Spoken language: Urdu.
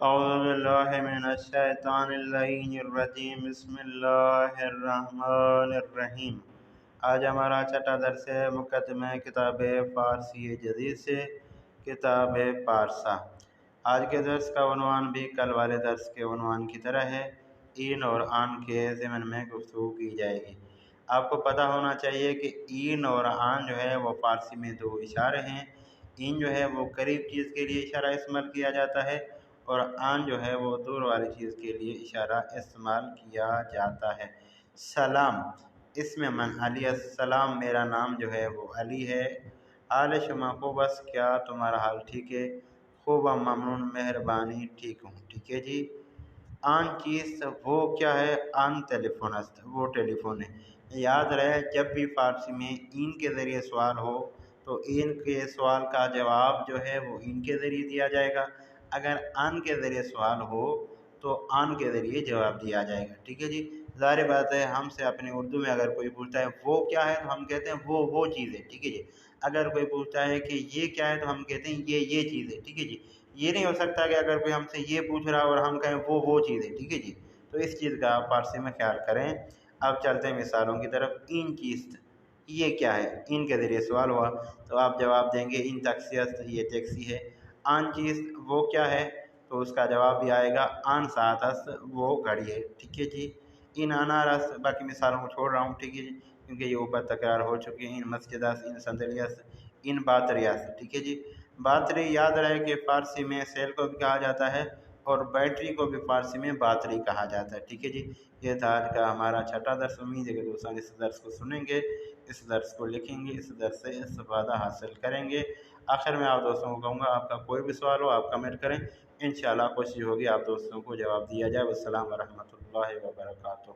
اعوذ باللہ من الشیطان اللعین الرجیم بسم اللہ الرحمن الرحیم۔ آج ہمارا چھٹا درس ہے مقدمہ کتاب فارسی جدید سے کتاب پارسا۔ آج کے درس کا عنوان بھی کل والے درس کے عنوان کی طرح ہے، این اور آن کے ضمن میں گفتگو کی جائے گی۔ آپ کو پتہ ہونا چاہیے کہ این اور آن جو ہے وہ فارسی میں دو اشارے ہیں۔ این جو ہے وہ قریب چیز کے لیے اشارہ استعمال کیا جاتا ہے، اور آن جو ہے وہ دور والی چیز کے لیے اشارہ استعمال کیا جاتا ہے۔ سلام، اس میں من علی، السلام میرا نام جو ہے وہ علی ہے۔ حال شما خوب است، کیا تمہارا حال ٹھیک ہے؟ خوب، ممنون، مہربانی، ٹھیک ہوں۔ ٹھیک ہے جی۔ آن چیز وہ کیا ہے؟ آن ٹیلیفون است، وہ ٹیلی فون ہے۔ یاد رہے جب بھی فارسی میں این کے ذریعے سوال ہو تو این کے سوال کا جواب جو ہے وہ این کے ذریعے دیا جائے گا، اگر آن کے ذریعے سوال ہو تو آن کے ذریعے جواب دیا جائے گا۔ ٹھیک ہے جی۔ ظاہر بات ہے ہم سے اپنے اردو میں اگر کوئی پوچھتا ہے وہ کیا ہے تو ہم کہتے ہیں وہ چیز ہے۔ ٹھیک ہے جی۔ اگر کوئی پوچھتا ہے کہ یہ کیا ہے تو ہم کہتے ہیں یہ چیز ہے۔ ٹھیک ہے جی۔ یہ نہیں ہو سکتا کہ اگر کوئی ہم سے یہ پوچھ رہا اور ہم کہیں وہ چیز ہے۔ ٹھیک ہے جی۔ تو اس چیز کا آپ فارسی میں خیال کریں۔ اب چلتے ہیں مثالوں کی طرف۔ این چیز یہ کیا ہے؟ ان کے ذریعے سوال ہوا تو آپ جواب دیں گے ان ٹیکسی است، یہ ٹیکسی ہے۔ آن چیز وہ کیا ہے تو اس کا جواب بھی آئے گا آن ساعت است، وہ گھڑی ہے۔ ٹھیک ہے جی۔ ان انار است، باقی مثالوں کو چھوڑ رہا ہوں، ٹھیک ہے جی، کیونکہ یہ اوپر تکرار ہو چکی ہیں۔ ان مسجد است، ان صندلی است، ان باتری است۔ ٹھیک ہے جی۔ باتری یاد رہے کہ فارسی میں سیل کو بھی کہا جاتا ہے اور بیٹری کو بھی فارسی میں باتری کہا جاتا ہے۔ ٹھیک ہے جی۔ یہ تھا آج کا ہمارا چھٹا درس۔ امید ہے کہ دوستان اس درس کو سنیں گے، اس درس کو لکھیں گے، اس درس سے استفادہ حاصل کریں گے۔ آخر میں آپ دوستوں کو کہوں گا آپ کا کوئی بھی سوال ہو آپ کمنٹ کریں، انشاءاللہ کوشش ہوگی آپ دوستوں کو جواب دیا جائے۔ والسلام ورحمۃ اللہ وبرکاتہ۔